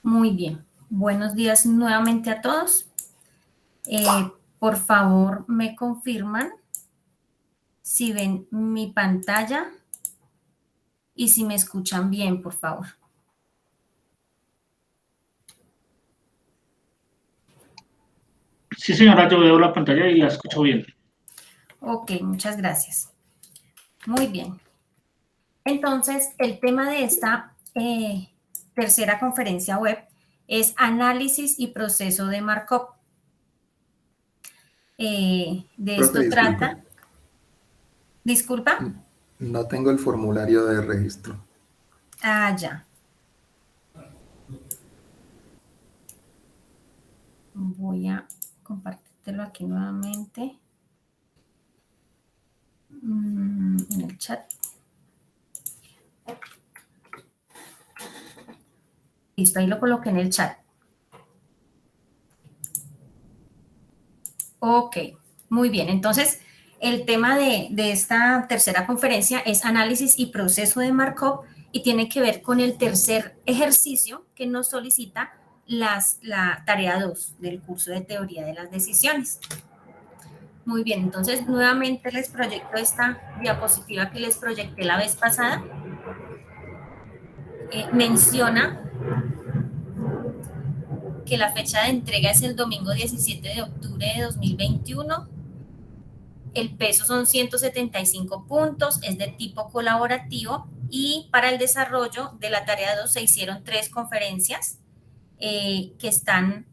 Muy bien. Buenos días nuevamente a todos. Por favor, me confirman si ven mi pantalla y si me escuchan bien, por favor. Sí, señora, yo veo la pantalla y la escucho bien. Ok, muchas gracias. Muy bien. Entonces, el tema de esta tercera conferencia web es análisis y proceso de Markov. De Profe, esto disculpa. trata. Disculpa. No tengo el formulario de registro. Ah, ya. Voy a compartírtelo aquí nuevamente en el chat. Listo, ahí lo coloqué en el chat. Ok, muy bien. Entonces, el tema de esta tercera conferencia es análisis y proceso de Markov y tiene que ver con el tercer ejercicio que nos solicita la tarea 2 del curso de teoría de las decisiones. Muy bien, entonces nuevamente les proyecto esta diapositiva que les proyecté la vez pasada. Menciona que la fecha de entrega es el domingo 17 de octubre de 2021. El peso son 175 puntos, es de tipo colaborativo y para el desarrollo de la tarea 2 se hicieron 3 conferencias que están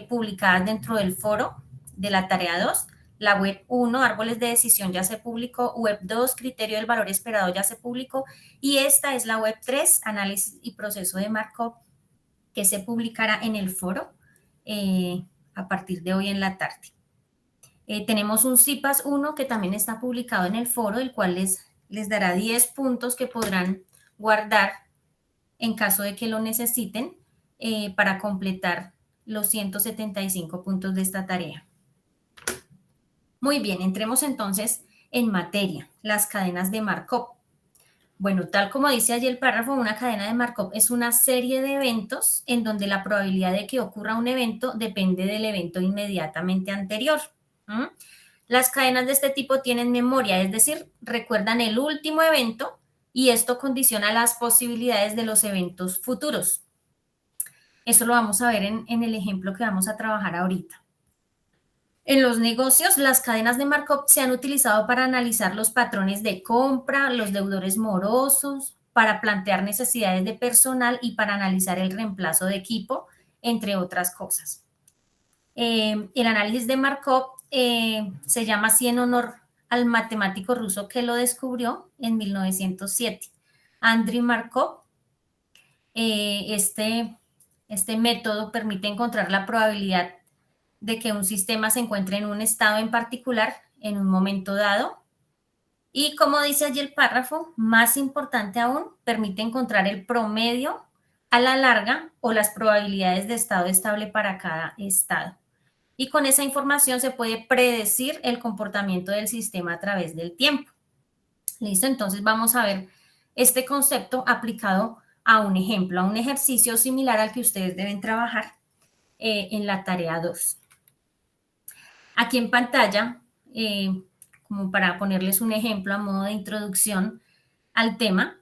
publicadas dentro del foro de la tarea 2. La web 1, árboles de decisión, ya se publicó. Web 2, criterio del valor esperado, ya se publicó. Y esta es la web 3, análisis y proceso de Markov, que se publicará en el foro a partir de hoy en la tarde. Tenemos un CIPAS 1 que también está publicado en el foro, el cual les dará 10 puntos que podrán guardar en caso de que lo necesiten para completar los 175 puntos de esta tarea. Muy bien, entremos entonces en materia, las cadenas de Markov. Bueno, tal como dice allí el párrafo, una cadena de Markov es una serie de eventos en donde la probabilidad de que ocurra un evento depende del evento inmediatamente anterior. ¿Mm? Las cadenas de este tipo tienen memoria, es decir, recuerdan el último evento y esto condiciona las posibilidades de los eventos futuros. Eso lo vamos a ver en el ejemplo que vamos a trabajar ahorita. En los negocios, las cadenas de Markov se han utilizado para analizar los patrones de compra, los deudores morosos, para plantear necesidades de personal y para analizar el reemplazo de equipo, entre otras cosas. El análisis de Markov se llama así en honor al matemático ruso que lo descubrió en 1907, Andrei Markov. Este método permite encontrar la probabilidad de que un sistema se encuentre en un estado en particular en un momento dado. Y como dice allí el párrafo, más importante aún, permite encontrar el promedio a la larga o las probabilidades de estado estable para cada estado. Y con esa información se puede predecir el comportamiento del sistema a través del tiempo. ¿Listo? Entonces vamos a ver este concepto aplicado a un ejemplo, a un ejercicio similar al que ustedes deben trabajar en la tarea 2. Aquí en pantalla, como para ponerles un ejemplo a modo de introducción al tema,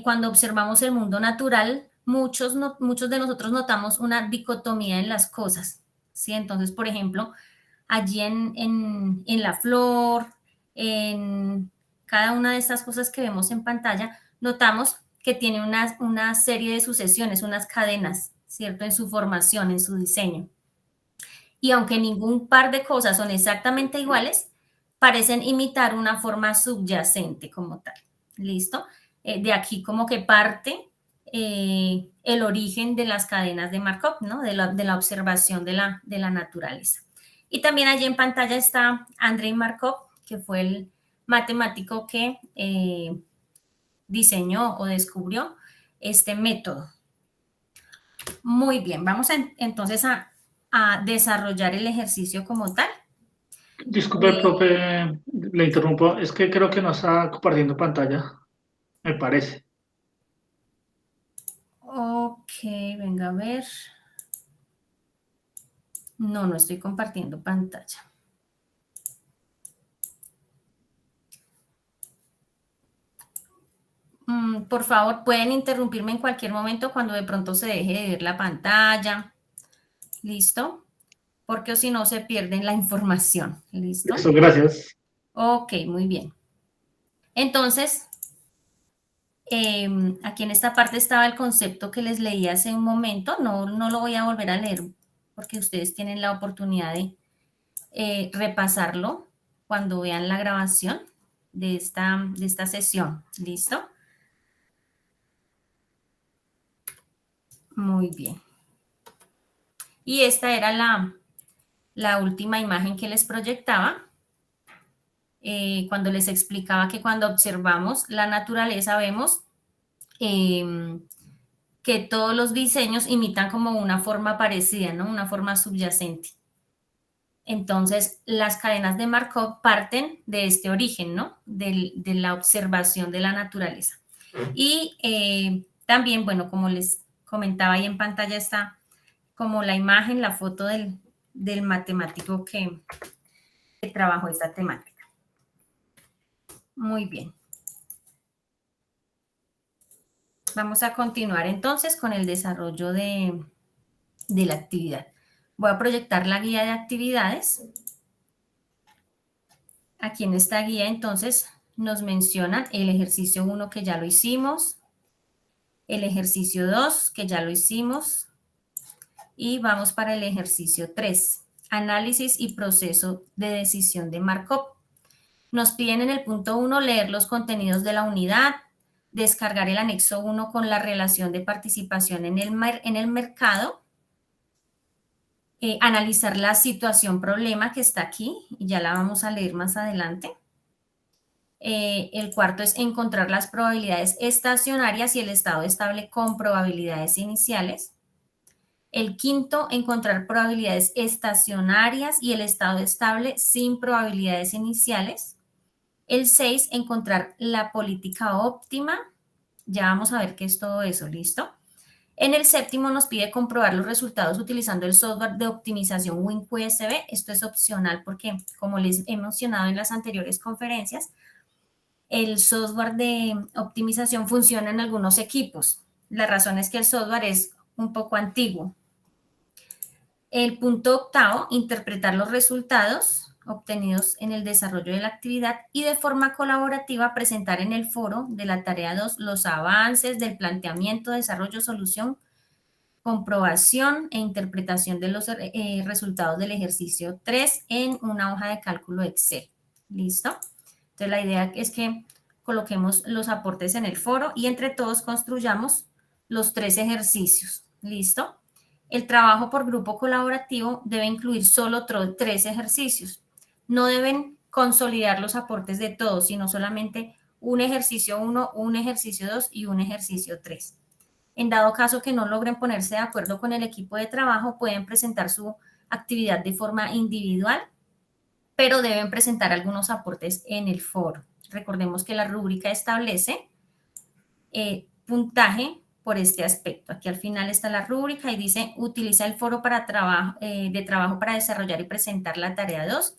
cuando observamos el mundo natural, muchos de nosotros notamos una dicotomía en las cosas, ¿sí? Entonces, por ejemplo, allí en la flor, en cada una de estas cosas que vemos en pantalla, notamos que tiene una serie de sucesiones, unas cadenas, ¿cierto? En su formación, en su diseño. Y aunque ningún par de cosas son exactamente iguales, parecen imitar una forma subyacente como tal. ¿Listo? De aquí como que parte el origen de las cadenas de Markov, ¿no? De la observación de la naturaleza. Y también allí en pantalla está Andrei Markov, que fue el matemático que diseñó o descubrió este método. Muy bien, vamos entonces a desarrollar el ejercicio como tal. Disculpe, profe, le interrumpo. Es que creo que no está compartiendo pantalla, me parece. Ok, venga a ver. No, no estoy compartiendo pantalla. Por favor, pueden interrumpirme en cualquier momento cuando de pronto se deje de ver la pantalla. ¿Listo? Porque si no se pierden la información. ¿Listo? Listo, gracias. Ok, muy bien. Entonces, aquí en esta parte estaba el concepto que les leí hace un momento. No lo voy a volver a leer porque ustedes tienen la oportunidad de repasarlo cuando vean la grabación de esta sesión. ¿Listo? Muy bien. Y esta era la última imagen que les proyectaba cuando les explicaba que cuando observamos la naturaleza vemos que todos los diseños imitan como una forma parecida, ¿no? Una forma subyacente. Entonces, las cadenas de Markov parten de este origen, ¿no? De la observación de la naturaleza. Y también, bueno, como les comentaba ahí en pantalla está como la imagen, la foto del matemático que trabajó esta temática. Muy bien. Vamos a continuar entonces con el desarrollo de la actividad. Voy a proyectar la guía de actividades. Aquí en esta guía entonces nos mencionan el ejercicio 1 que ya lo hicimos, el ejercicio 2 que ya lo hicimos y vamos para el ejercicio 3, análisis y proceso de decisión de Markov. Nos piden en el punto 1 leer los contenidos de la unidad, descargar el anexo 1 con la relación de participación en el mercado, analizar la situación problema que está aquí, y ya la vamos a leer más adelante. El cuarto es encontrar las probabilidades estacionarias y el estado estable con probabilidades iniciales. El quinto, encontrar probabilidades estacionarias y el estado estable sin probabilidades iniciales. El 6, encontrar la política óptima. Ya vamos a ver qué es todo eso, ¿listo? En el séptimo nos pide comprobar los resultados utilizando el software de optimización WinQSB. Esto es opcional porque, como les he mencionado en las anteriores conferencias, el software de optimización funciona en algunos equipos. La razón es que el software es un poco antiguo. El punto octavo, interpretar los resultados obtenidos en el desarrollo de la actividad y de forma colaborativa presentar en el foro de la tarea 2 los avances del planteamiento, desarrollo, solución, comprobación e interpretación de los resultados del ejercicio 3 en una hoja de cálculo Excel. ¿Listo? Entonces la idea es que coloquemos los aportes en el foro y entre todos construyamos los 3 ejercicios. ¿Listo? El trabajo por grupo colaborativo debe incluir solo 3 ejercicios. No deben consolidar los aportes de todos, sino solamente un ejercicio 1, un ejercicio 2 y un ejercicio 3. En dado caso que no logren ponerse de acuerdo con el equipo de trabajo, pueden presentar su actividad de forma individual, pero deben presentar algunos aportes en el foro. Recordemos que la rúbrica establece puntaje por este aspecto. Aquí al final está la rúbrica y dice, utiliza el foro de trabajo para desarrollar y presentar la tarea 2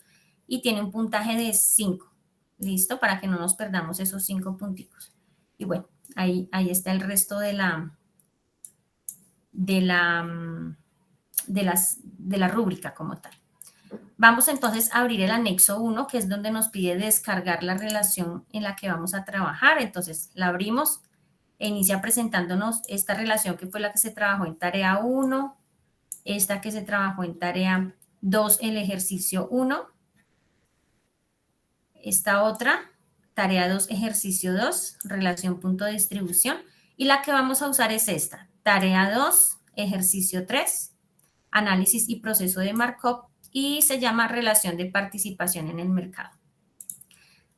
y tiene un puntaje de 5. ¿Listo? Para que no nos perdamos esos 5 punticos. Y bueno, ahí está el resto de la rúbrica como tal. Vamos entonces a abrir el anexo 1, que es donde nos pide descargar la relación en la que vamos a trabajar. Entonces la abrimos e inicia presentándonos esta relación que fue la que se trabajó en tarea 1, esta que se trabajó en tarea 2, el ejercicio 1, esta otra, tarea 2, ejercicio 2, relación punto de distribución, y la que vamos a usar es esta, tarea 2, ejercicio 3, análisis y proceso de Markov, y se llama relación de participación en el mercado.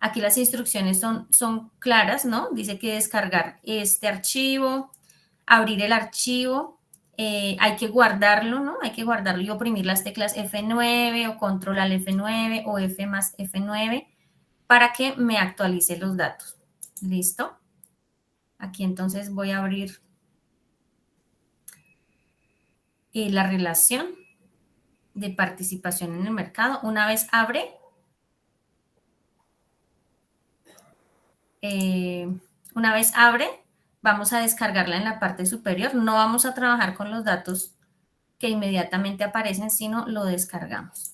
Aquí las instrucciones son claras, ¿no? Dice que descargar este archivo, abrir el archivo, hay que guardarlo, ¿no? Hay que guardarlo y oprimir las teclas F9 o control al F9 o F más F9 para que me actualice los datos. ¿Listo? Aquí entonces voy a abrir la relación de participación en el mercado. Una vez abre, vamos a descargarla en la parte superior. No vamos a trabajar con los datos que inmediatamente aparecen, sino lo descargamos.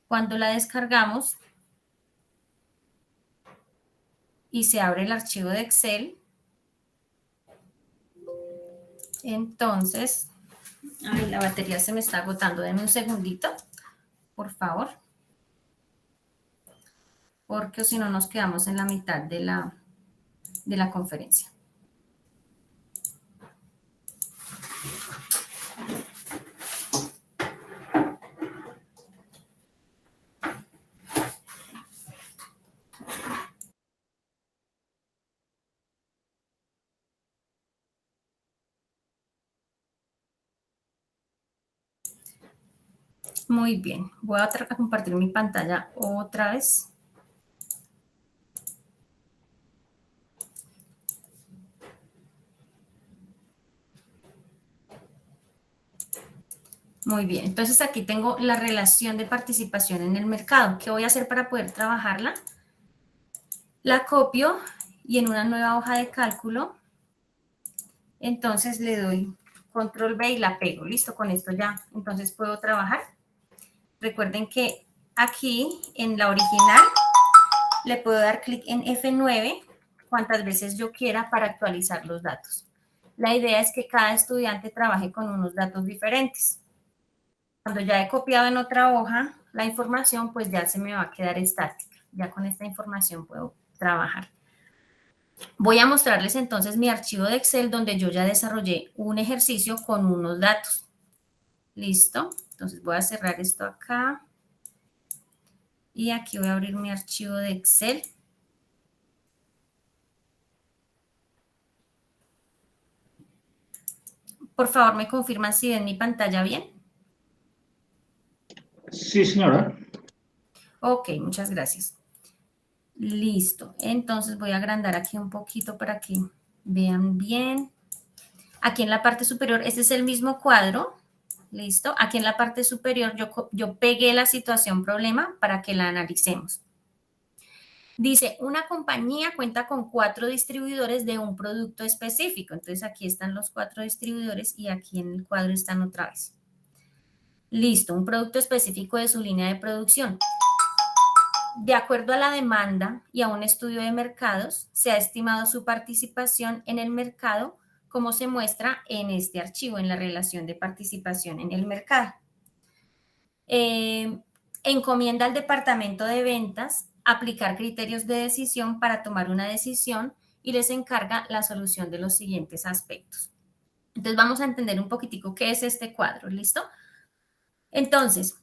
Cuando la descargamos y se abre el archivo de Excel, entonces, ay, la batería se me está agotando. Denme un segundito, por favor, porque si no nos quedamos en la mitad de la conferencia. Muy bien, voy a compartir mi pantalla otra vez. Muy bien, entonces aquí tengo la relación de participación en el mercado. ¿Qué voy a hacer para poder trabajarla? La copio y en una nueva hoja de cálculo, entonces le doy control V y la pego. Listo, con esto ya, entonces puedo trabajar. Recuerden que aquí en la original le puedo dar clic en F9 cuantas veces yo quiera para actualizar los datos. La idea es que cada estudiante trabaje con unos datos diferentes. Cuando ya he copiado en otra hoja la información, pues ya se me va a quedar estática. Ya con esta información puedo trabajar. Voy a mostrarles entonces mi archivo de Excel donde yo ya desarrollé un ejercicio con unos datos. ¿Listo? Entonces voy a cerrar esto acá. Y aquí voy a abrir mi archivo de Excel. Por favor, ¿me confirman si ven mi pantalla bien? Sí, señora. Ok, muchas gracias. Listo. Entonces voy a agrandar aquí un poquito para que vean bien. Aquí en la parte superior, este es el mismo cuadro. Listo. Aquí en la parte superior yo pegué la situación problema para que la analicemos. Dice, una compañía cuenta con 4 distribuidores de un producto específico. Entonces aquí están los 4 distribuidores y aquí en el cuadro están otra vez. Listo, un producto específico de su línea de producción. De acuerdo a la demanda y a un estudio de mercados, se ha estimado su participación en el mercado como se muestra en este archivo, en la relación de participación en el mercado. Encomienda al departamento de ventas aplicar criterios de decisión para tomar una decisión y les encarga la solución de los siguientes aspectos. Entonces vamos a entender un poquitico qué es este cuadro, ¿listo? Entonces,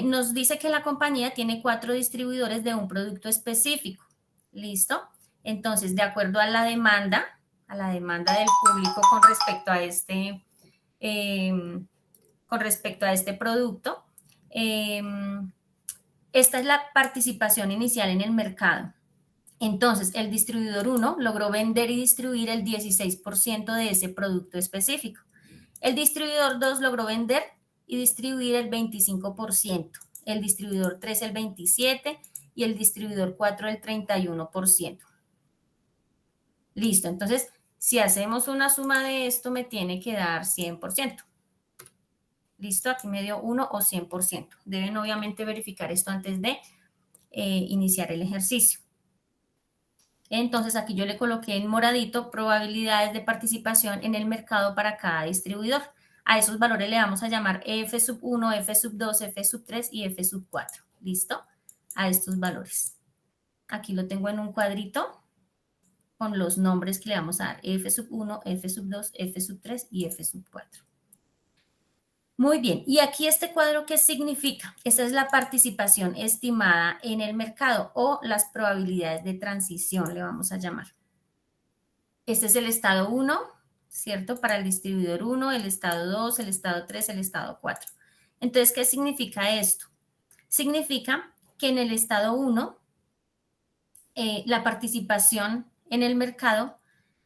nos dice que la compañía tiene 4 distribuidores de un producto específico, ¿listo? Entonces, de acuerdo a la demanda del público con respecto a este producto, esta es la participación inicial en el mercado. Entonces, el distribuidor 1 logró vender y distribuir el 16% de ese producto específico. El distribuidor 2 logró vender y distribuir el 25%. El distribuidor 3 el 27% y el distribuidor 4 el 31%. Listo, entonces, si hacemos una suma de esto, me tiene que dar 100%. Listo, aquí me dio 1 o 100%. Deben obviamente verificar esto antes de iniciar el ejercicio. Entonces aquí yo le coloqué en moradito probabilidades de participación en el mercado para cada distribuidor. A esos valores le vamos a llamar F1, F2, F3 y F4. ¿Listo? A estos valores. Aquí lo tengo en un cuadrito con los nombres que le vamos a dar. F1, F2, F3 y F4. Muy bien, y aquí este cuadro, ¿qué significa? Esa es la participación estimada en el mercado o las probabilidades de transición, le vamos a llamar. Este es el estado 1, ¿cierto? Para el distribuidor 1, el estado 2, el estado 3, el estado 4. Entonces, ¿qué significa esto? Significa que en el estado 1, la participación en el mercado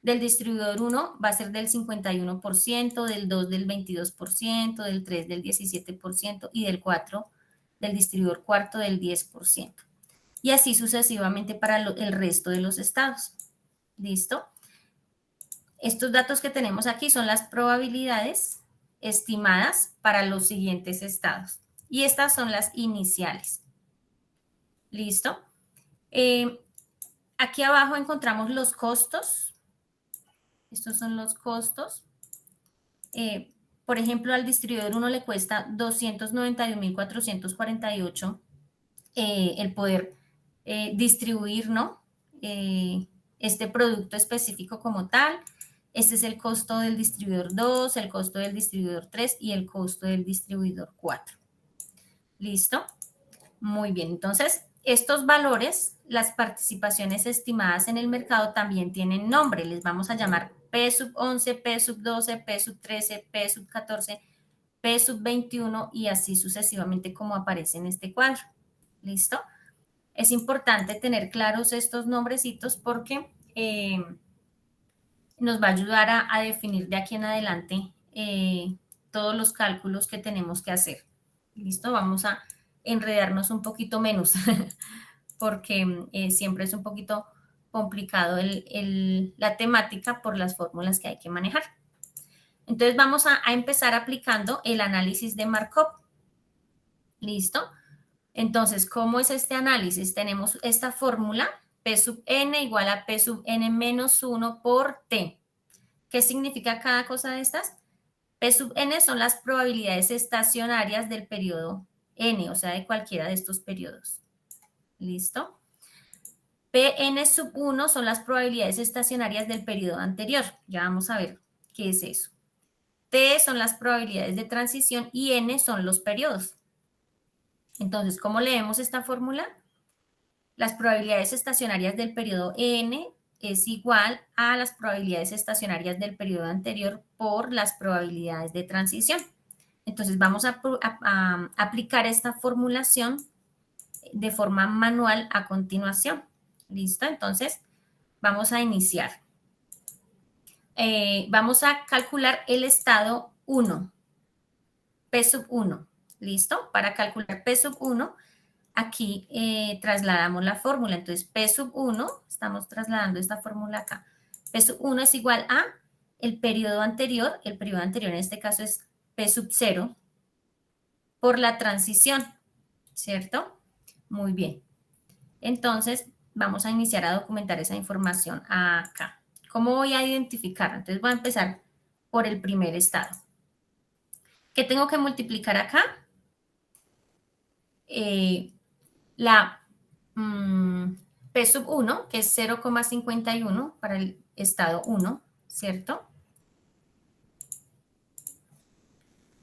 Del distribuidor 1 va a ser del 51%, del 2 del 22%, del 3 del 17% y del 4 del distribuidor cuarto del 10%. Y así sucesivamente para el resto de los estados. ¿Listo? Estos datos que tenemos aquí son las probabilidades estimadas para los siguientes estados. Y estas son las iniciales. ¿Listo? Aquí abajo encontramos los costos. Estos son los costos. Por ejemplo, al distribuidor 1 le cuesta 291.448 el poder distribuir, ¿no? Este producto específico como tal. Este es el costo del distribuidor 2, el costo del distribuidor 3 y el costo del distribuidor 4. ¿Listo? Muy bien, entonces estos valores, las participaciones estimadas en el mercado también tienen nombre, les vamos a llamar P sub 11, P sub 12, P sub 13, P sub 14, P sub 21 y así sucesivamente como aparece en este cuadro. ¿Listo? Es importante tener claros estos nombrecitos porque nos va a ayudar a definir de aquí en adelante todos los cálculos que tenemos que hacer. ¿Listo? Vamos a enredarnos un poquito menos porque siempre es un poquito complicado la temática por las fórmulas que hay que manejar. Entonces vamos a empezar aplicando el análisis de Markov. ¿Listo? Entonces, ¿cómo es este análisis? Tenemos esta fórmula, P sub n igual a P sub n menos 1 por T. ¿Qué significa cada cosa de estas? P sub n son las probabilidades estacionarias del periodo n, o sea, de cualquiera de estos periodos. ¿Listo? Pn sub 1 son las probabilidades estacionarias del periodo anterior. Ya vamos a ver qué es eso. T son las probabilidades de transición y n son los periodos. Entonces, ¿cómo leemos esta fórmula? Las probabilidades estacionarias del periodo n es igual a las probabilidades estacionarias del periodo anterior por las probabilidades de transición. Entonces, vamos a aplicar esta formulación de forma manual a continuación. ¿Listo? Entonces, vamos a iniciar. Vamos a calcular el estado 1, P sub 1. ¿Listo? Para calcular P sub 1, aquí trasladamos la fórmula. Entonces, P sub 1, estamos trasladando esta fórmula acá. P sub 1 es igual a el periodo anterior en este caso es P sub 0, por la transición, ¿cierto? Muy bien. Entonces, vamos a iniciar a documentar esa información acá. ¿Cómo voy a identificarla? Entonces, voy a empezar por el primer estado. ¿Qué tengo que multiplicar acá? La P sub 1, que es 0,51 para el estado 1, ¿cierto?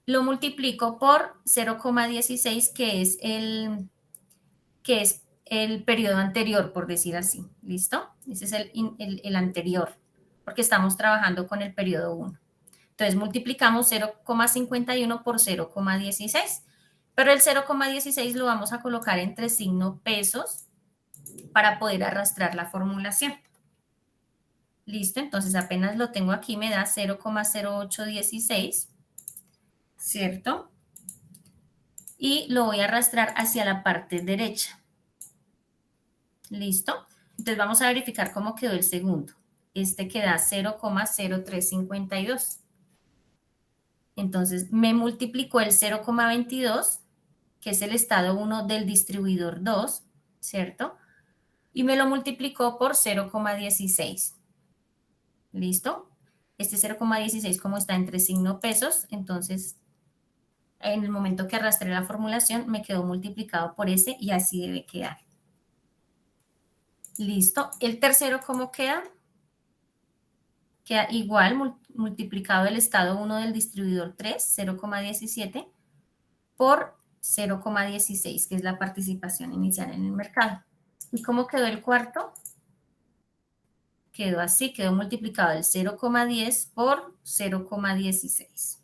Lo multiplico por 0,16, que es el periodo anterior, por decir así. ¿Listo? Ese es el anterior, porque estamos trabajando con el periodo 1. Entonces, multiplicamos 0,51 por 0,16. Pero el 0,16 lo vamos a colocar entre signo pesos para poder arrastrar la formulación. Listo, entonces apenas lo tengo aquí, me da 0,0816, ¿cierto? Y lo voy a arrastrar hacia la parte derecha. ¿Listo? Entonces vamos a verificar cómo quedó el segundo. Este queda 0,0352. Entonces me multiplicó el 0,22, que es el estado 1 del distribuidor 2, ¿cierto? Y me lo multiplicó por 0,16. ¿Listo? Este 0,16 como está entre signo pesos, entonces en el momento que arrastré la formulación me quedó multiplicado por ese y así debe quedar. ¿Listo? El tercero, ¿cómo queda? Queda igual multiplicado el estado 1 del distribuidor 3, 0,17, por 0,16, que es la participación inicial en el mercado. ¿Y cómo quedó el cuarto? Quedó así, quedó multiplicado el 0,10 por 0,16.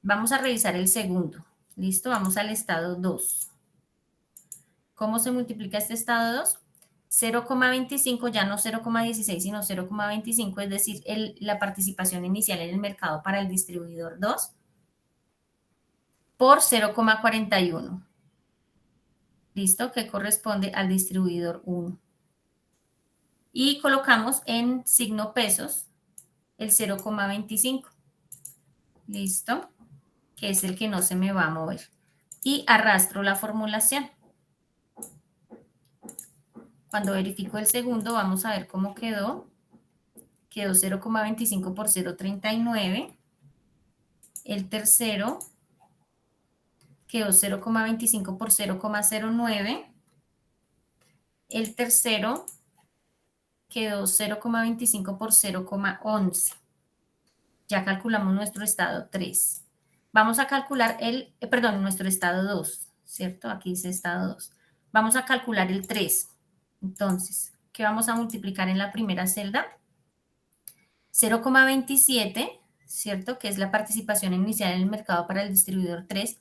Vamos a revisar el segundo. ¿Listo? Vamos al estado 2. ¿Cómo se multiplica este estado 2? 0,25, ya no 0,16, sino 0,25, es decir, la participación inicial en el mercado para el distribuidor 2, por 0,41. ¿Listo? Que corresponde al distribuidor 1. Y colocamos en signo pesos el 0,25. ¿Listo? Que es el que no se me va a mover. Y arrastro la formulación. Cuando verifico el segundo, vamos a ver cómo quedó. Quedó 0,25 por 0,39. El tercero quedó 0,25 por 0,09. El tercero quedó 0,25 por 0,11. Ya calculamos nuestro estado 3. Vamos a calcular nuestro estado 2, ¿cierto? Aquí dice estado 2. Vamos a calcular el 3. Entonces, ¿qué vamos a multiplicar en la primera celda? 0,27, ¿cierto? Que es la participación inicial en el mercado para el distribuidor 3.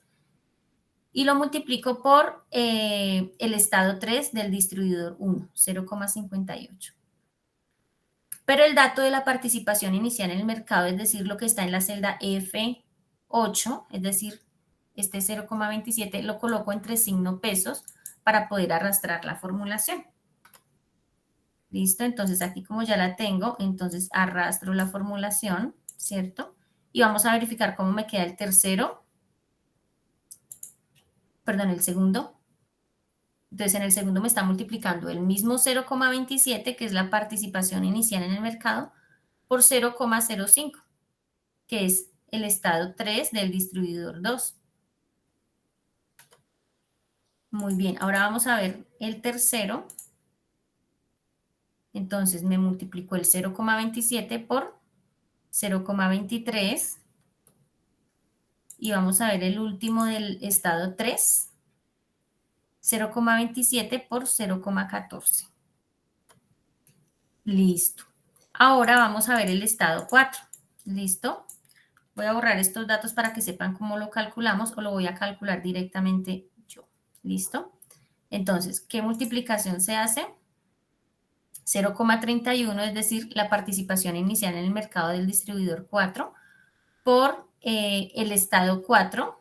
Y lo multiplico por el estado 3 del distribuidor 1, 0,58. Pero el dato de la participación inicial en el mercado, es decir, lo que está en la celda F8, es decir, este 0,27, lo coloco entre signo pesos para poder arrastrar la formulación. ¿Listo? Entonces aquí como ya la tengo, entonces arrastro la formulación, ¿cierto? Y vamos a verificar cómo me queda el segundo. Entonces en el segundo me está multiplicando el mismo 0,27, que es la participación inicial en el mercado, por 0,05, que es el estado 3 del distribuidor 2. Muy bien, ahora vamos a ver el tercero. Entonces me multiplicó el 0,27 por 0,23. Y vamos a ver el último del estado 3, 0,27 por 0,14. Listo. Ahora vamos a ver el estado 4. ¿Listo? Voy a borrar estos datos para que sepan cómo lo calculamos o lo voy a calcular directamente yo. ¿Listo? Entonces, ¿qué multiplicación se hace? 0,31, es decir, la participación inicial en el mercado del distribuidor 4, por el estado 4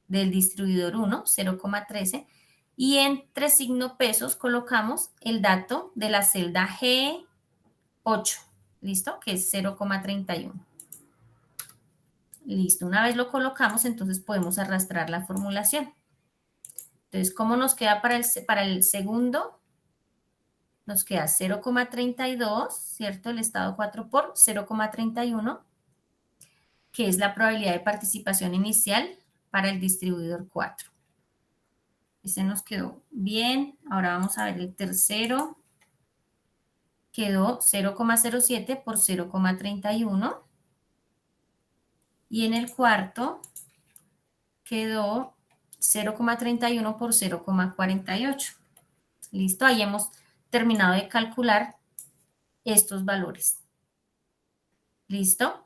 del distribuidor 1, 0,13, y entre signo pesos colocamos el dato de la celda G8, ¿listo? Que es 0,31. Listo, una vez lo colocamos, entonces podemos arrastrar la formulación. Entonces, ¿cómo nos queda para el segundo? Nos queda 0,32, ¿cierto? El estado 4 por 0,31, que es la probabilidad de participación inicial para el distribuidor 4. Ese nos quedó bien. Ahora vamos a ver el tercero. Quedó 0,07 por 0,31. Y en el cuarto quedó 0,31 por 0,48. Listo, ahí hemos terminado de calcular estos valores. ¿Listo?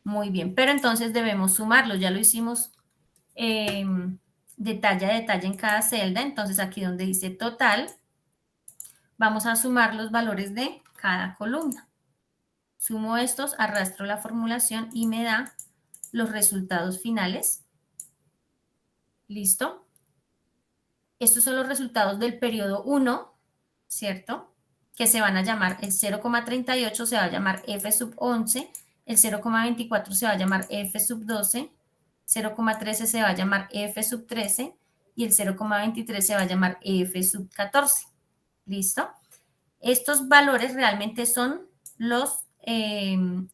Muy bien, pero entonces debemos sumarlos. Ya lo hicimos detalle a detalle en cada celda. Entonces aquí donde dice total, vamos a sumar los valores de cada columna. Sumo estos, arrastro la formulación y me da los resultados finales. ¿Listo? Estos son los resultados del periodo 1, ¿cierto? Que se van a llamar, el 0,38 se va a llamar F sub 11, el 0,24 se va a llamar F sub 12, 0,13 se va a llamar F sub 13 y el 0,23 se va a llamar F sub 14. ¿Listo? Estos valores realmente son los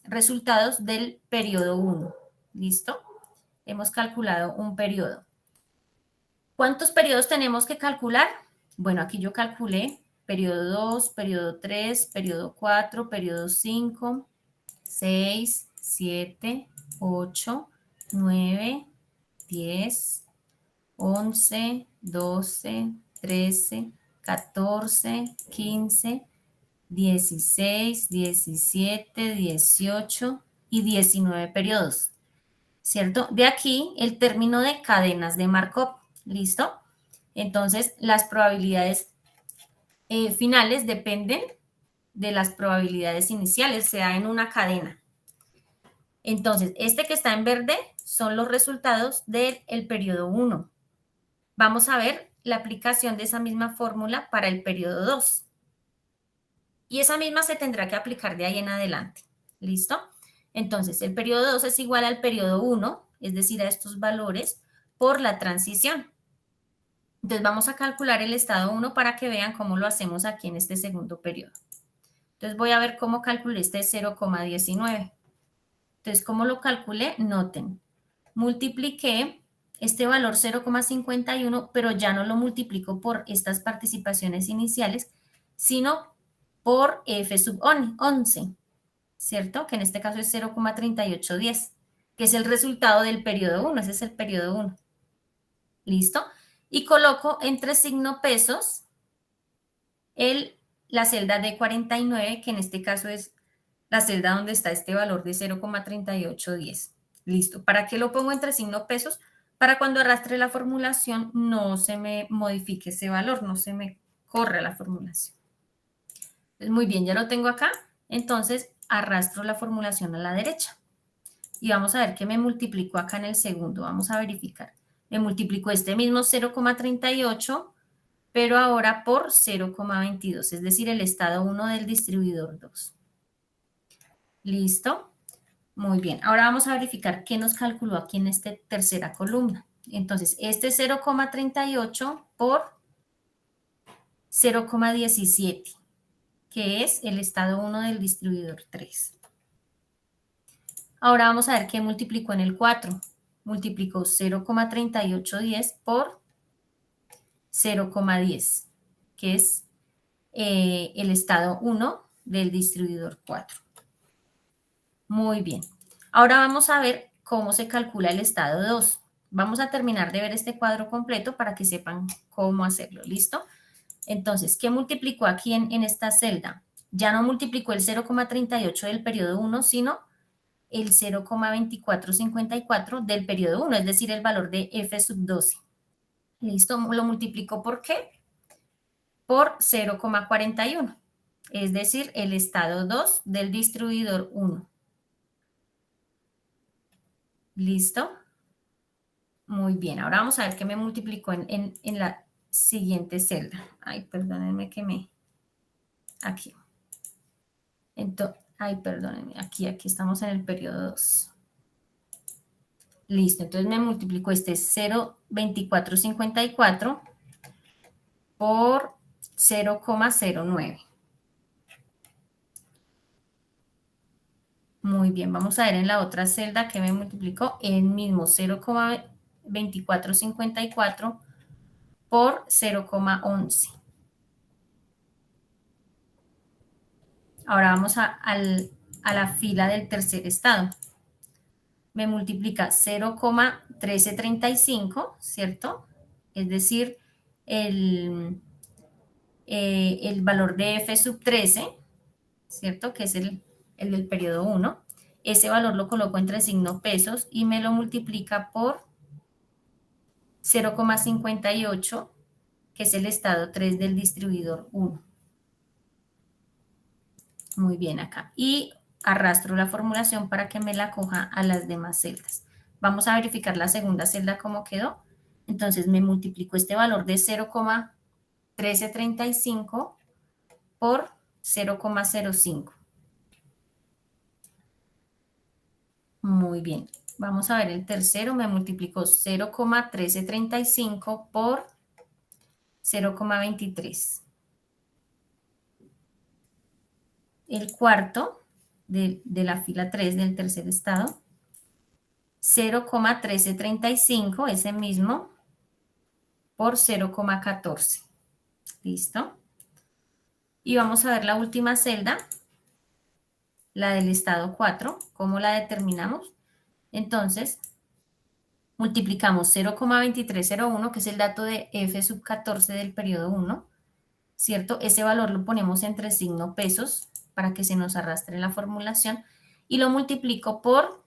resultados del periodo 1. ¿Listo? Hemos calculado un periodo. ¿Cuántos periodos tenemos que calcular? Bueno, aquí yo calculé periodo 2, periodo 3, periodo 4, periodo 5, 6, 7, 8, 9, 10, 11, 12, 13, 14, 15, 16, 17, 18 y 19 periodos, ¿cierto? De aquí el término de cadenas de Markov, ¿listo? Entonces, las probabilidades finales dependen de las probabilidades iniciales, se da en una cadena. Entonces, este que está en verde son los resultados del periodo 1. Vamos a ver la aplicación de esa misma fórmula para el periodo 2. Y esa misma se tendrá que aplicar de ahí en adelante. ¿Listo? Entonces, el periodo 2 es igual al periodo 1, es decir, a estos valores, por la transición. Entonces, vamos a calcular el estado 1 para que vean cómo lo hacemos aquí en este segundo periodo. Entonces, voy a ver cómo calculé este 0,19. Entonces, ¿cómo lo calculé? Noten, multipliqué este valor 0,51, pero ya no lo multiplico por estas participaciones iniciales, sino por F sub 11, ¿cierto? Que en este caso es 0,3810, que es el resultado del periodo 1, ese es el periodo 1. ¿Listo? Y coloco entre signo pesos la celda D49, que en este caso es la celda donde está este valor de 0,3810. Listo. ¿Para qué lo pongo entre signo pesos? Para cuando arrastre la formulación no se me modifique ese valor, no se me corre la formulación. Entonces, muy bien, ya lo tengo acá. Entonces, arrastro la formulación a la derecha. Y vamos a ver qué me multiplicó acá en el segundo. Vamos a verificar. Me multiplicó este mismo 0,38, pero ahora por 0,22, es decir, el estado 1 del distribuidor 2. ¿Listo? Muy bien. Ahora vamos a verificar qué nos calculó aquí en esta tercera columna. Entonces, este 0,38 por 0,17, que es el estado 1 del distribuidor 3. Ahora vamos a ver qué multiplicó en el 4. Multiplicó 0,3810 por 0,10, que es el estado 1 del distribuidor 4. Muy bien. Ahora vamos a ver cómo se calcula el estado 2. Vamos a terminar de ver este cuadro completo para que sepan cómo hacerlo. ¿Listo? Entonces, ¿qué multiplicó aquí en esta celda? Ya no multiplicó el 0,38 del periodo 1, sino el 0,2454 del periodo 1, es decir, el valor de F sub 12. ¿Listo? ¿Lo multiplicó por qué? Por 0,41, es decir, el estado 2 del distribuidor 1. ¿Listo? Muy bien, ahora vamos a ver qué me multiplicó en la siguiente celda. Ay, perdónenme que aquí. Entonces, ay, perdónenme, aquí estamos en el periodo 2. Listo, entonces me multiplicó este 0,2454 por 0,09. Muy bien, vamos a ver en la otra celda que me multiplicó el mismo 0,2454 por 0,11. Ahora vamos a la fila del tercer estado. Me multiplica 0,1335, ¿cierto? Es decir, el valor de F sub 13, ¿cierto? Que es el del periodo 1. Ese valor lo coloco entre signo pesos y me lo multiplica por 0,58, que es el estado 3 del distribuidor 1. Muy bien acá. Y arrastro la formulación para que me la coja a las demás celdas. Vamos a verificar la segunda celda cómo quedó. Entonces me multiplico este valor de 0,1335 por 0,05. Muy bien. Vamos a ver el tercero. Me multiplicó 0,1335 por 0,23. El cuarto de la fila 3 del tercer estado, 0,1335, ese mismo, por 0,14. ¿Listo? Y vamos a ver la última celda, la del estado 4, ¿cómo la determinamos? Entonces, multiplicamos 0,2301, que es el dato de F sub 14 del periodo 1, ¿cierto? Ese valor lo ponemos entre signo pesos para que se nos arrastre la formulación y lo multiplico por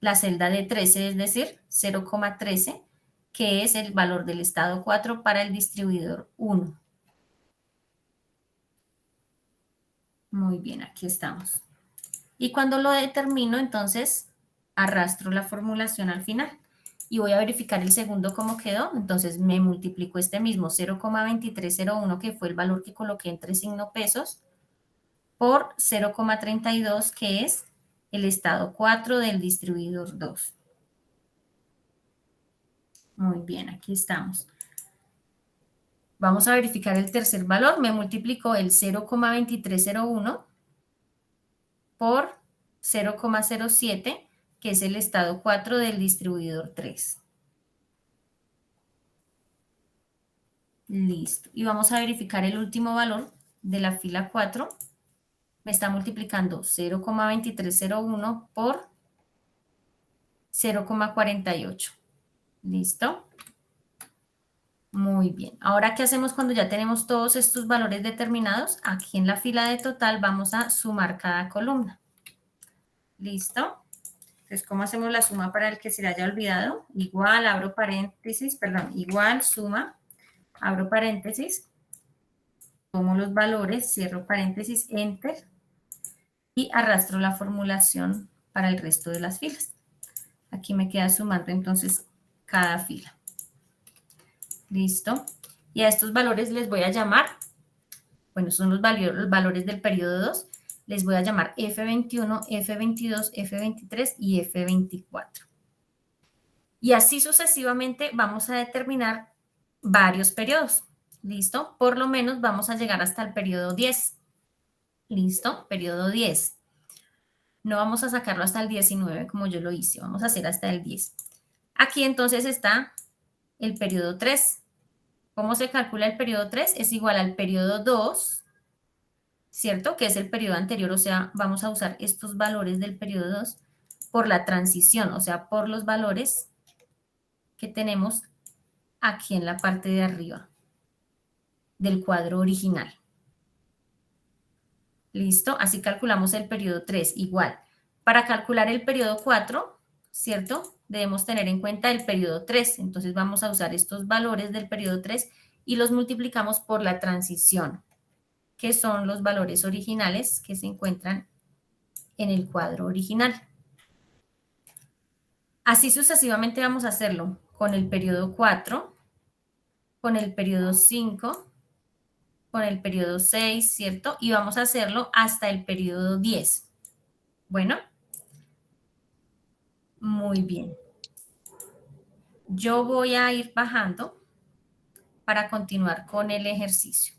la celda de 13, es decir, 0,13, que es el valor del estado 4 para el distribuidor 1. Muy bien, aquí estamos. Y cuando lo determino, entonces arrastro la formulación al final. Y voy a verificar el segundo cómo quedó. Entonces me multiplico este mismo 0,2301, que fue el valor que coloqué entre signo pesos, por 0,32, que es el estado 4 del distribuidor 2. Muy bien, aquí estamos. Vamos a verificar el tercer valor. Me multiplico el 0,2301 por 0,07, que es el estado 4 del distribuidor 3. Listo. Y vamos a verificar el último valor de la fila 4. Me está multiplicando 0,2301 por 0,48. ¿Listo? Muy bien. Ahora, ¿qué hacemos cuando ya tenemos todos estos valores determinados? Aquí en la fila de total vamos a sumar cada columna. ¿Listo? Entonces, ¿cómo hacemos la suma para el que se le haya olvidado? Igual, abro paréntesis, perdón, igual, suma, abro paréntesis, tomo los valores, cierro paréntesis, enter, y arrastro la formulación para el resto de las filas. Aquí me queda sumando entonces cada fila. ¿Listo? Y a estos valores les voy a llamar, bueno, son los valores del periodo 2, les voy a llamar F21, F22, F23 y F24. Y así sucesivamente vamos a determinar varios periodos. ¿Listo? Por lo menos vamos a llegar hasta el periodo 10. ¿Listo? Periodo 10. No vamos a sacarlo hasta el 19 como yo lo hice, vamos a hacer hasta el 10. Aquí entonces está el periodo 3. ¿Cómo se calcula el periodo 3? Es igual al periodo 2, ¿cierto? Que es el periodo anterior, o sea, vamos a usar estos valores del periodo 2 por la transición, o sea, por los valores que tenemos aquí en la parte de arriba del cuadro original. ¿Listo? Así calculamos el periodo 3 igual. Para calcular el periodo 4, ¿cierto? Debemos tener en cuenta el periodo 3. Entonces vamos a usar estos valores del periodo 3 y los multiplicamos por la transición, que son los valores originales que se encuentran en el cuadro original. Así sucesivamente vamos a hacerlo con el periodo 4, con el periodo 5, con el periodo 6, ¿cierto? Y vamos a hacerlo hasta el periodo 10. Bueno, muy bien. Yo voy a ir bajando para continuar con el ejercicio.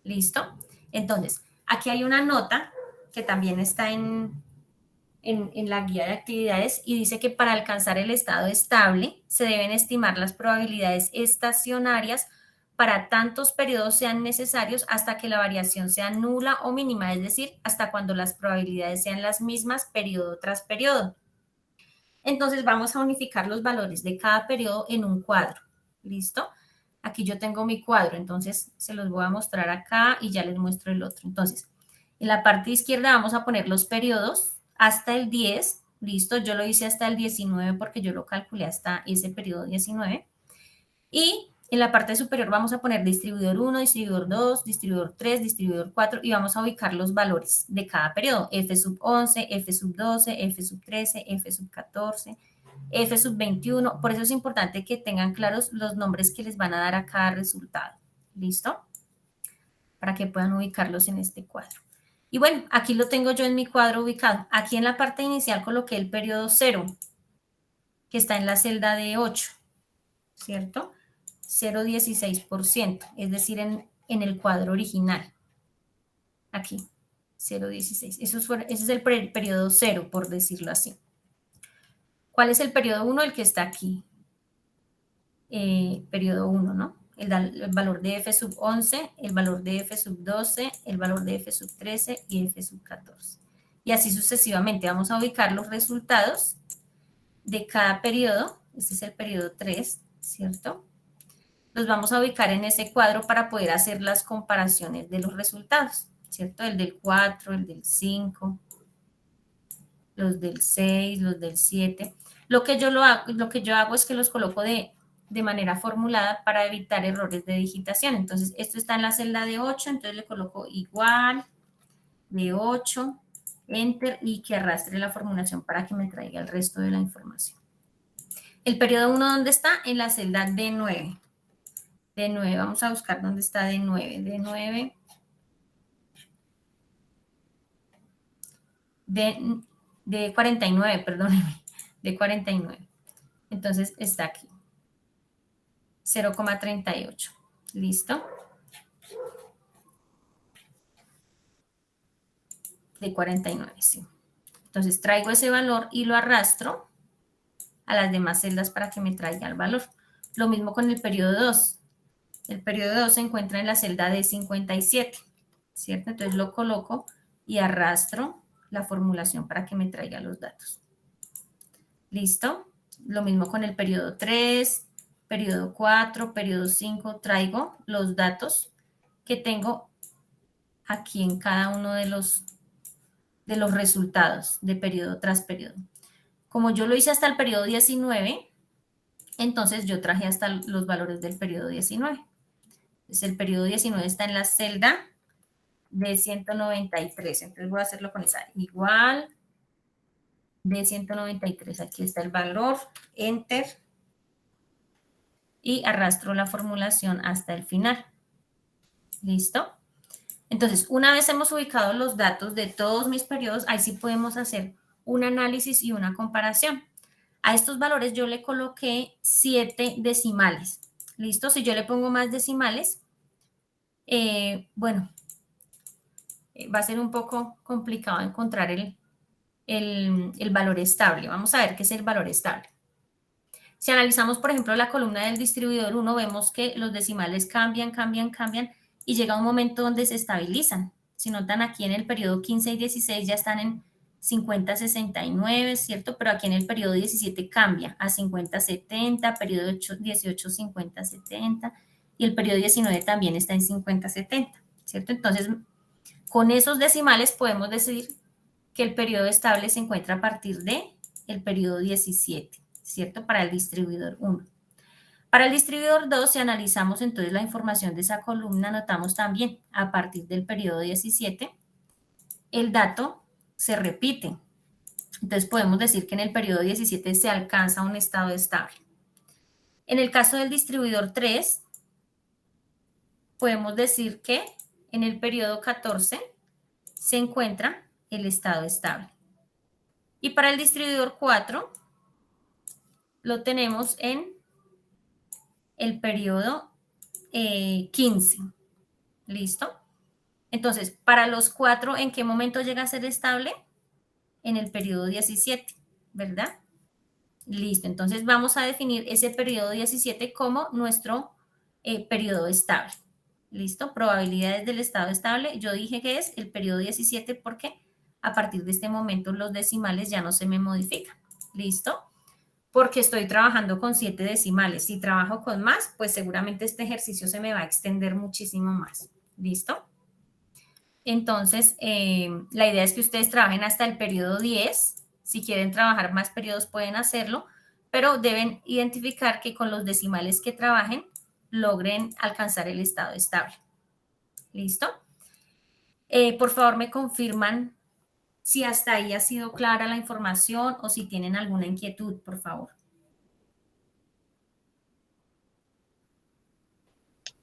¿Listo? Entonces, aquí hay una nota que también está en la guía de actividades y dice que para alcanzar el estado estable se deben estimar las probabilidades estacionarias para tantos periodos sean necesarios hasta que la variación sea nula o mínima, es decir, hasta cuando las probabilidades sean las mismas periodo tras periodo. Entonces vamos a unificar los valores de cada periodo en un cuadro. ¿Listo? Aquí yo tengo mi cuadro, entonces se los voy a mostrar acá y ya les muestro el otro. Entonces, en la parte izquierda vamos a poner los periodos hasta el 10. ¿Listo? Yo lo hice hasta el 19 porque yo lo calculé hasta ese periodo 19. Y en la parte superior vamos a poner distribuidor 1, distribuidor 2, distribuidor 3, distribuidor 4 y vamos a ubicar los valores de cada periodo. F sub 11, F sub 12, F sub 13, F sub 14, F sub 21. Por eso es importante que tengan claros los nombres que les van a dar a cada resultado. ¿Listo? Para que puedan ubicarlos en este cuadro. Y bueno, aquí lo tengo yo en mi cuadro ubicado. Aquí en la parte inicial coloqué el periodo 0, que está en la celda de 8, ¿cierto? 0,16%, es decir, en el cuadro original. Aquí, 0,16. Ese es el periodo 0, por decirlo así. ¿Cuál es el periodo 1? El que está aquí. Periodo 1, ¿no? El valor de F sub 11, el valor de F sub 12, el valor de F sub 13 y F sub 14. Y así sucesivamente. Vamos a ubicar los resultados de cada periodo. Este es el periodo 3, ¿cierto? Los vamos a ubicar en ese cuadro para poder hacer las comparaciones de los resultados, ¿cierto? El del 4, el del 5, los del 6, los del 7. Lo que yo hago es que los coloco de manera formulada para evitar errores de digitación. Entonces, esto está en la celda de 8, entonces le coloco igual, de 8, Enter, y que arrastre la formulación para que me traiga el resto de la información. El periodo 1, ¿dónde está? En la celda D9. D9, vamos a buscar dónde está D9. D9. De 49, perdónenme, de 49. Entonces está aquí. 0,38. ¿Listo? De 49, sí. Entonces traigo ese valor y lo arrastro a las demás celdas para que me traiga el valor. Lo mismo con el periodo 2. El periodo 2 se encuentra en la celda de 57, ¿cierto? Entonces lo coloco y arrastro la formulación para que me traiga los datos. ¿Listo? Lo mismo con el periodo 3, periodo 4, periodo 5. Traigo los datos que tengo aquí en cada uno de los resultados de periodo tras periodo. Como yo lo hice hasta el periodo 19, entonces yo traje hasta los valores del periodo 19. Entonces el periodo 19 está en la celda de 193. Entonces voy a hacerlo con esa igual de 193. Aquí está el valor, Enter, y arrastro la formulación hasta el final. ¿Listo? Entonces, una vez hemos ubicado los datos de todos mis periodos, ahí sí podemos hacer un análisis y una comparación. A estos valores yo le coloqué 7 decimales. ¿Listo? Si yo le pongo más decimales, bueno, va a ser un poco complicado encontrar el valor estable. Vamos a ver qué es el valor estable. Si analizamos, por ejemplo, la columna del distribuidor 1, vemos que los decimales cambian, cambian, cambian, y llega un momento donde se estabilizan. Si notan, aquí en el periodo 15 y 16 ya están en 50, 69, ¿cierto? Pero aquí en el periodo 17 cambia a 50, 70, periodo 18, 50, 70, y el periodo 19 también está en 50, 70, ¿cierto? Entonces, con esos decimales podemos decir que el periodo estable se encuentra a partir del periodo 17, ¿cierto? Para el distribuidor 1. Para el distribuidor 2, si analizamos entonces la información de esa columna, notamos también a partir del periodo 17, el dato se repite. Entonces podemos decir que en el periodo 17 se alcanza un estado estable. En el caso del distribuidor 3, podemos decir que en el periodo 14 se encuentra el estado estable. Y para el distribuidor 4, lo tenemos en el periodo 15. ¿Listo? Entonces, para los 4, ¿en qué momento llega a ser estable? En el periodo 17, ¿verdad? Listo, entonces vamos a definir ese periodo 17 como nuestro periodo estable. ¿Listo? Probabilidades del estado estable. Yo dije que es el periodo 17 porque a partir de este momento los decimales ya no se me modifican. ¿Listo? Porque estoy trabajando con 7 decimales. Si trabajo con más, pues seguramente este ejercicio se me va a extender muchísimo más. ¿Listo? Entonces, la idea es que ustedes trabajen hasta el periodo 10. Si quieren trabajar más periodos pueden hacerlo, pero deben identificar que con los decimales que trabajen logren alcanzar el estado estable. ¿Listo? Por favor, me confirman si hasta ahí ha sido clara la información o si tienen alguna inquietud, por favor.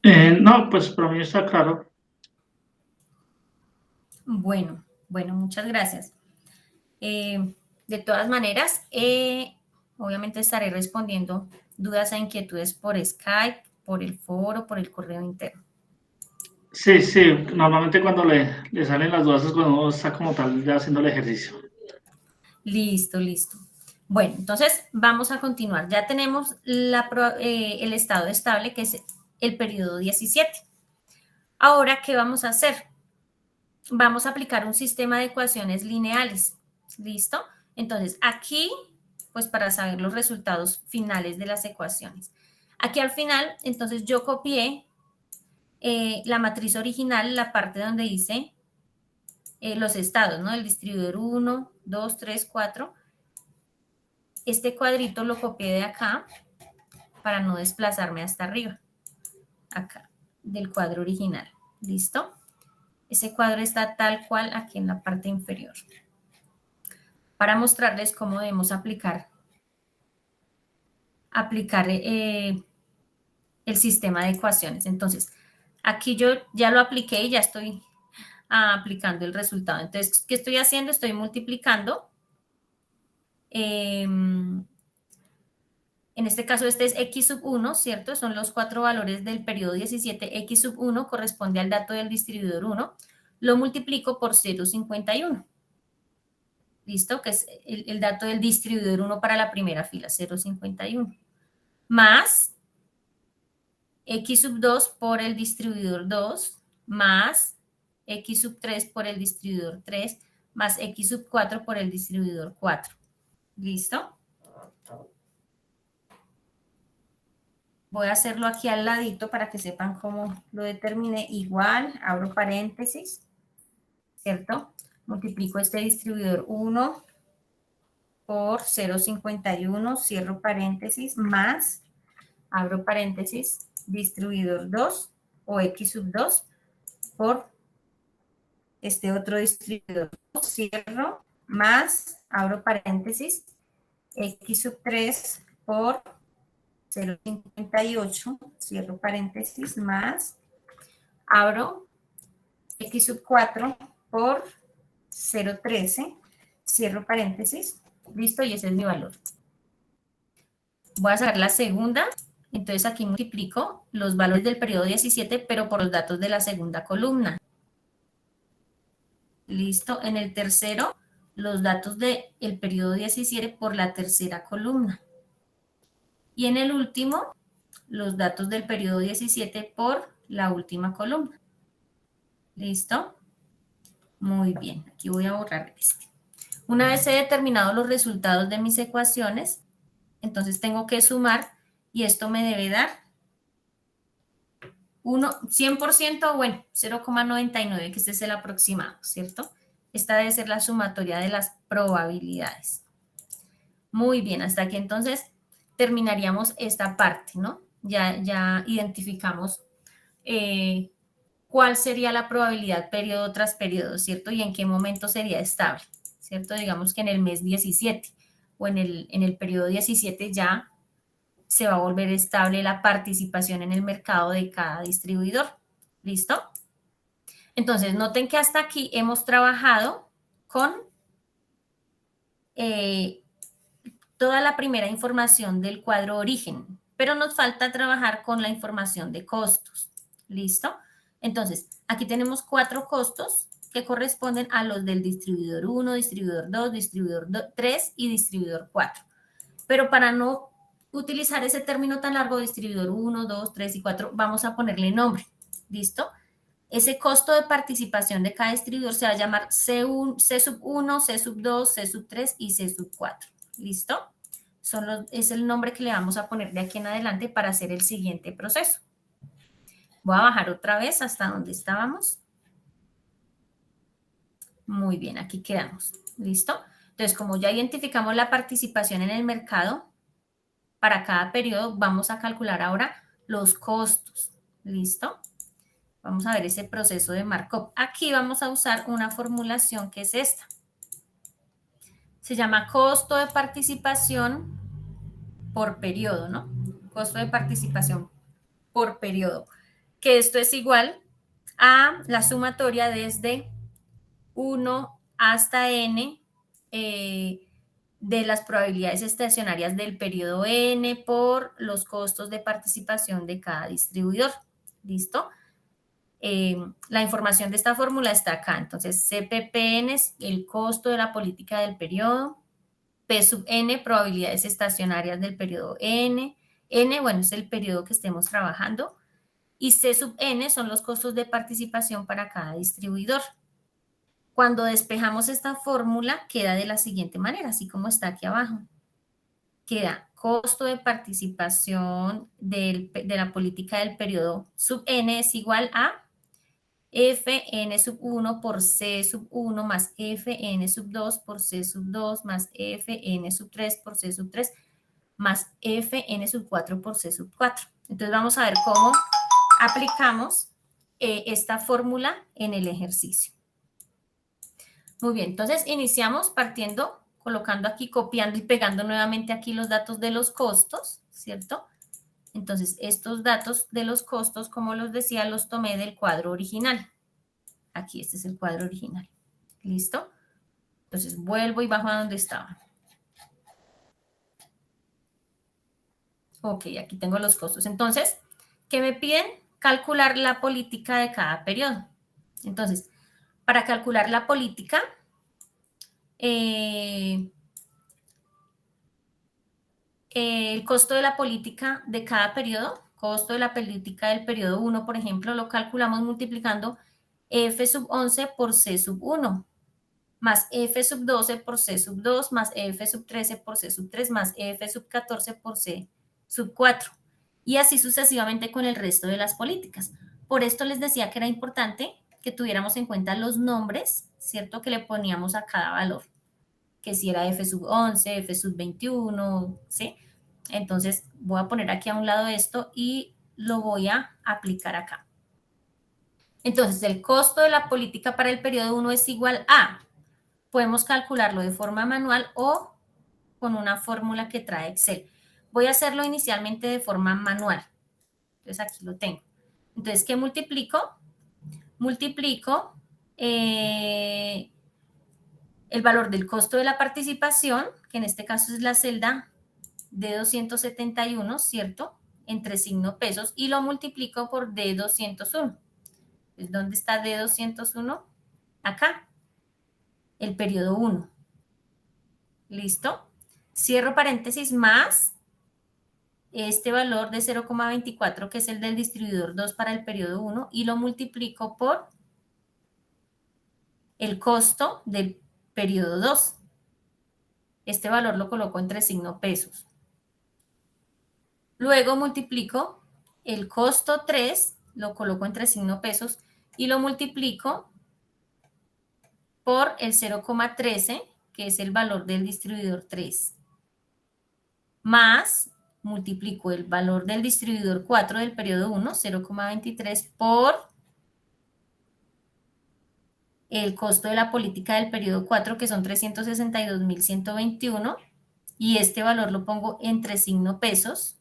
No, pues para mí está claro. Bueno, muchas gracias. De todas maneras, obviamente estaré respondiendo dudas e inquietudes por Skype, por el foro, por el correo interno. Sí, sí, normalmente cuando le salen las dudas es cuando uno está como tal ya haciendo el ejercicio. Listo, listo. Bueno, entonces vamos a continuar. Ya tenemos el estado estable, que es el periodo 17. Ahora, ¿qué vamos a hacer? Vamos a aplicar un sistema de ecuaciones lineales. ¿Listo? Entonces, aquí, pues para saber los resultados finales de las ecuaciones. Aquí al final, entonces yo copié la matriz original, la parte donde dice los estados, ¿no? El distribuidor 1, 2, 3, 4. Este cuadrito lo copié de acá para no desplazarme hasta arriba, acá, del cuadro original. ¿Listo? Ese cuadro está tal cual aquí en la parte inferior. Para mostrarles cómo debemos aplicar el sistema de ecuaciones. Entonces, aquí yo ya lo apliqué y ya estoy aplicando el resultado. Entonces, ¿qué estoy haciendo? Estoy multiplicando. En este caso, este es x sub 1, ¿cierto? Son los 4 valores del periodo 17. X sub 1 corresponde al dato del distribuidor 1. Lo multiplico por 0,51. ¿Listo? Que es el dato del distribuidor 1 para la primera fila, 0,51. Más x sub 2 por el distribuidor 2, más x sub 3 por el distribuidor 3, más x sub 4 por el distribuidor 4. ¿Listo? Voy a hacerlo aquí al ladito para que sepan cómo lo determiné. Igual, abro paréntesis, ¿cierto? Multiplico este distribuidor 1 por 0,51, cierro paréntesis, más, abro paréntesis, distribuidor 2 o x sub 2 por este otro distribuidor, cierro, más, abro paréntesis, x sub 3 por 0,58, cierro paréntesis, más, abro x sub 4 por 0,13, cierro paréntesis, listo, y ese es mi valor. Voy a sacar la segunda, entonces aquí multiplico los valores del periodo 17, pero por los datos de la segunda columna. Listo, en el tercero, los datos del periodo 17 por la tercera columna. Y en el último, los datos del periodo 17 por la última columna. ¿Listo? Muy bien, aquí voy a borrar este. Una vez he determinado los resultados de mis ecuaciones, entonces tengo que sumar y esto me debe dar 100%, bueno, 0,99, que este es el aproximado, ¿cierto? Esta debe ser la sumatoria de las probabilidades. Muy bien, hasta aquí entonces terminaríamos esta parte, ¿no? Ya identificamos cuál sería la probabilidad periodo tras periodo, ¿cierto? Y en qué momento sería estable, ¿cierto? Digamos que en el mes 17 o en el periodo 17 ya se va a volver estable la participación en el mercado de cada distribuidor. ¿Listo? Entonces, noten que hasta aquí hemos trabajado con toda la primera información del cuadro origen, pero nos falta trabajar con la información de costos. ¿Listo? Entonces, aquí tenemos 4 costos que corresponden a los del distribuidor 1, distribuidor 2, distribuidor 3 y distribuidor 4. Pero para no utilizar ese término tan largo, distribuidor 1, 2, 3 y 4, vamos a ponerle nombre. ¿Listo? Ese costo de participación de cada distribuidor se va a llamar C1, C sub 1, C sub 2, C sub 3 y C sub 4. ¿Listo? Es el nombre que le vamos a poner de aquí en adelante para hacer el siguiente proceso. Voy a bajar otra vez hasta donde estábamos. Muy bien, aquí quedamos. ¿Listo? Entonces, como ya identificamos la participación en el mercado, para cada periodo vamos a calcular ahora los costos. ¿Listo? Vamos a ver ese proceso de Markov. Aquí vamos a usar una formulación que es esta. Se llama costo de participación por periodo, ¿no? Costo de participación por periodo. Que esto es igual a la sumatoria desde 1 hasta n de las probabilidades estacionarias del periodo n por los costos de participación de cada distribuidor. ¿Listo? La información de esta fórmula está acá. Entonces, CPPN es el costo de la política del periodo, P sub n, probabilidades estacionarias del periodo n, n, bueno, es el periodo que estemos trabajando, y C sub n son los costos de participación para cada distribuidor. Cuando despejamos esta fórmula, queda de la siguiente manera, así como está aquí abajo. Queda costo de participación de la política del periodo sub n es igual a Fn sub 1 por C sub 1 más Fn sub 2 por C sub 2 más Fn sub 3 por C sub 3 más Fn sub 4 por C sub 4. Entonces vamos a ver cómo aplicamos esta fórmula en el ejercicio. Muy bien, entonces iniciamos partiendo, colocando aquí, copiando y pegando nuevamente aquí los datos de los costos, ¿cierto? Entonces, estos datos de los costos, como los decía, los tomé del cuadro original. Aquí, este es el cuadro original. ¿Listo? Entonces, vuelvo y bajo a donde estaba. Ok, aquí tengo los costos. Entonces, ¿qué me piden? Calcular la política de cada periodo. Entonces, para calcular la política, el costo de la política de cada periodo, costo de la política del periodo 1, por ejemplo, lo calculamos multiplicando F sub 11 por C sub 1, más F sub 12 por C sub 2, más F sub 13 por C sub 3, más F sub 14 por C sub 4. Y así sucesivamente con el resto de las políticas. Por esto les decía que era importante que tuviéramos en cuenta los nombres, ¿cierto? Que le poníamos a cada valor. Que si era F sub 11, F sub 21, ¿sí? Entonces voy a poner aquí a un lado esto y lo voy a aplicar acá. Entonces, el costo de la política para el periodo 1 es igual a, podemos calcularlo de forma manual o con una fórmula que trae Excel. Voy a hacerlo inicialmente de forma manual. Entonces, aquí lo tengo. Entonces, ¿qué multiplico? Multiplico el valor del costo de la participación, que en este caso es la celda D271, ¿cierto? Entre signo pesos, y lo multiplico por D201. ¿Dónde está D201? Acá, el periodo 1. ¿Listo? Cierro paréntesis más este valor de 0,24, que es el del distribuidor 2 para el periodo 1, y lo multiplico por el costo del periodo 2. Este valor lo coloco entre signo pesos. Luego multiplico el costo 3, lo coloco entre signo pesos, y lo multiplico por el 0,13, que es el valor del distribuidor 3. Más, multiplico el valor del distribuidor 4 del periodo 1, 0,23, por el costo de la política del periodo 4, que son 362.121, y este valor lo pongo entre signo pesos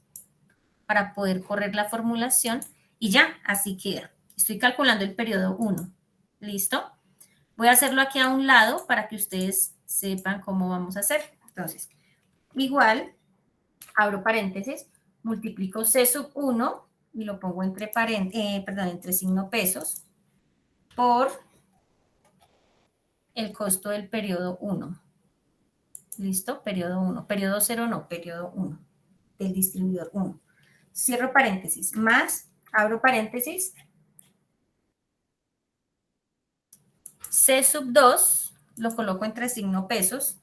para poder correr la formulación, y ya, así queda. Estoy calculando el periodo 1. ¿Listo? Voy a hacerlo aquí a un lado para que ustedes sepan cómo vamos a hacer. Entonces, igual, abro paréntesis, multiplico C sub 1 y lo pongo entre, entre signo pesos por el costo del periodo 1. ¿Listo? Periodo 1. Periodo 0 no, periodo 1. Del distribuidor 1. Cierro paréntesis, más, abro paréntesis, C sub 2, lo coloco entre signo pesos,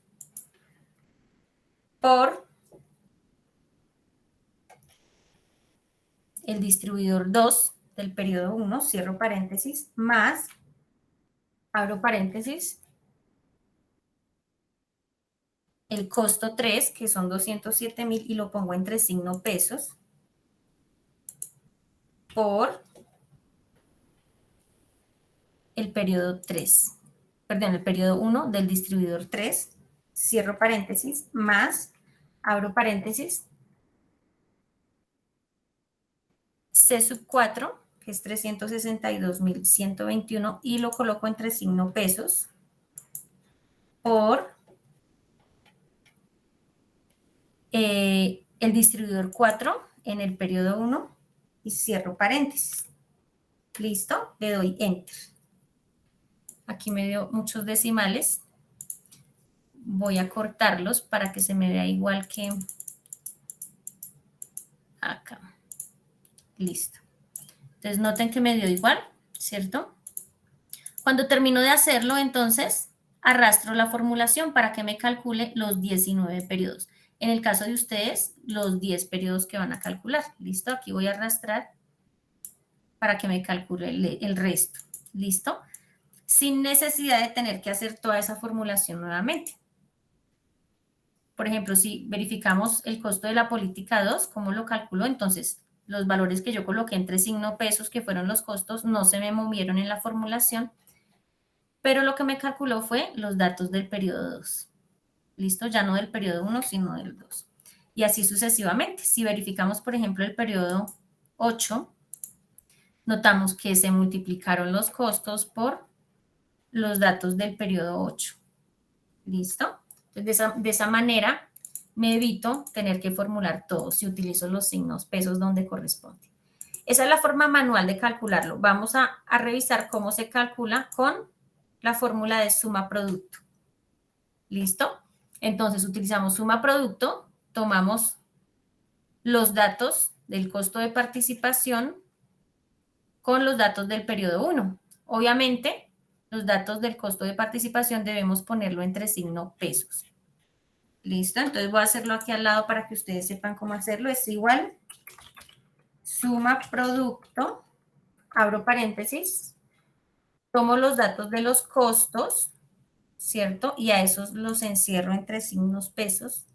por el distribuidor 2 del periodo 1, cierro paréntesis, más, abro paréntesis, el costo 3, que son 207.000, y lo pongo entre signo pesos, por el periodo 3, perdón, el periodo 1 del distribuidor 3, cierro paréntesis, más, abro paréntesis, C sub 4, que es 362.121, y lo coloco entre signo pesos, por el distribuidor 4 en el periodo 1, y cierro paréntesis. ¿Listo? Le doy Enter. Aquí me dio muchos decimales. Voy a cortarlos para que se me vea igual que acá. Listo. Entonces noten que me dio igual, ¿cierto? Cuando termino de hacerlo, entonces arrastro la formulación para que me calcule los 19 periodos. En el caso de ustedes, los 10 periodos que van a calcular. ¿Listo? Aquí voy a arrastrar para que me calcule el resto. ¿Listo? Sin necesidad de tener que hacer toda esa formulación nuevamente. Por ejemplo, si verificamos el costo de la política 2, ¿cómo lo calculo? Entonces, los valores que yo coloqué entre signo pesos, que fueron los costos, no se me movieron en la formulación, pero lo que me calculó fue los datos del periodo 2. ¿Listo? Ya no del periodo 1, sino del 2. Y así sucesivamente. Si verificamos, por ejemplo, el periodo 8, notamos que se multiplicaron los costos por los datos del periodo 8. ¿Listo? Entonces, de esa manera me evito tener que formular todo si utilizo los signos pesos donde corresponde. Esa es la forma manual de calcularlo. Vamos a revisar cómo se calcula con la fórmula de suma producto. ¿Listo? Entonces, utilizamos suma producto, tomamos los datos del costo de participación con los datos del periodo 1. Obviamente, los datos del costo de participación debemos ponerlo entre signo pesos. ¿Listo? Entonces voy a hacerlo aquí al lado para que ustedes sepan cómo hacerlo. Es igual, suma producto, abro paréntesis, tomo los datos de los costos, ¿cierto? Y a esos los encierro entre signos pesos.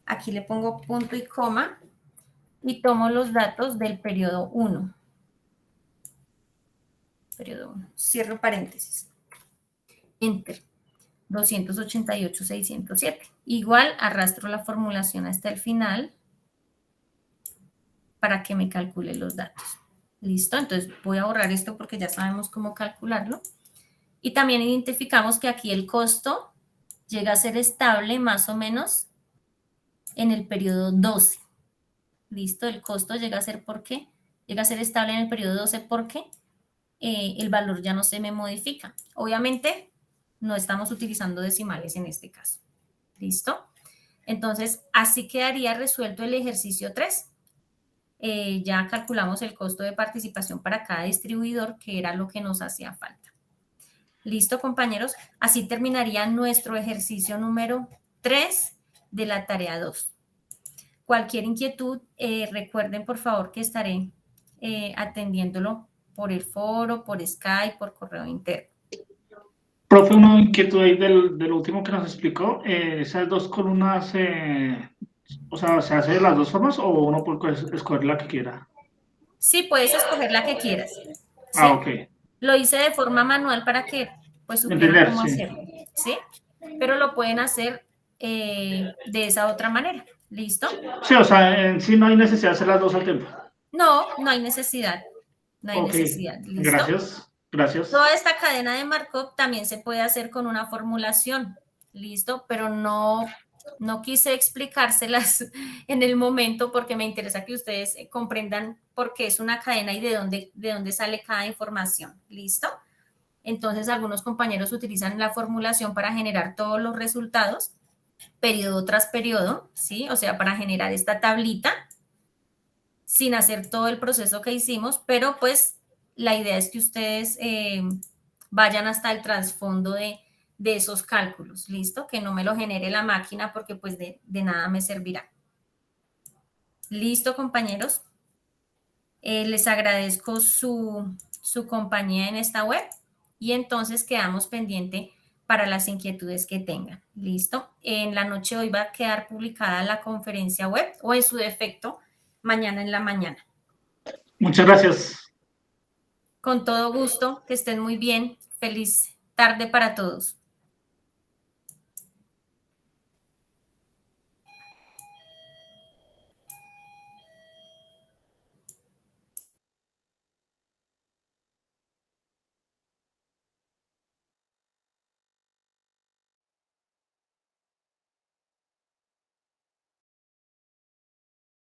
Aquí le pongo punto y coma y tomo los datos del periodo 1. Periodo 1. Cierro paréntesis. Enter. 288,607. Igual arrastro la formulación hasta el final para que me calcule los datos. ¿Listo? Entonces voy a borrar esto porque ya sabemos cómo calcularlo. Y también identificamos que aquí el costo llega a ser estable más o menos en el periodo 12. ¿Listo? El costo llega a ser porque llega a ser estable en el periodo 12 porque el valor ya no se me modifica. Obviamente no estamos utilizando decimales en este caso. ¿Listo? Entonces, así quedaría resuelto el ejercicio 3. Ya calculamos el costo de participación para cada distribuidor, que era lo que nos hacía falta. ¿Listo, compañeros? Así terminaría nuestro ejercicio número 3 de la tarea 2. Cualquier inquietud, recuerden por favor que estaré atendiéndolo por el foro, por Skype, por correo interno. Profe, una inquietud ahí del último que nos explicó. Esas dos columnas, o sea, ¿se hace de las dos formas o uno puede escoger la que quiera? Sí, puedes escoger la que quieras. ¿Sí? Ah, ok. Lo hice de forma manual para que pues supieran cómo sí. hacerlo, ¿sí? Pero lo pueden hacer de esa otra manera, ¿listo? Sí, o sea, en sí no hay necesidad de hacer las dos al tiempo. No, no hay necesidad. No hay necesidad, ¿listo? Gracias. Toda esta cadena de Markov también se puede hacer con una formulación, ¿listo? Pero no quise explicárselas en el momento porque me interesa que ustedes comprendan por qué es una cadena y de dónde sale cada información, ¿listo? Entonces, algunos compañeros utilizan la formulación para generar todos los resultados, periodo tras periodo, ¿sí? O sea, para generar esta tablita, sin hacer todo el proceso que hicimos, pero pues la idea es que ustedes vayan hasta el trasfondo de esos cálculos, ¿listo? Que no me lo genere la máquina porque pues de nada me servirá. ¿Listo, compañeros? Les agradezco su compañía en esta web y entonces quedamos pendiente para las inquietudes que tengan. ¿Listo? En la noche de hoy va a quedar publicada la conferencia web o en su defecto mañana en la mañana. Muchas gracias. Con todo gusto, que estén muy bien. Feliz tarde para todos.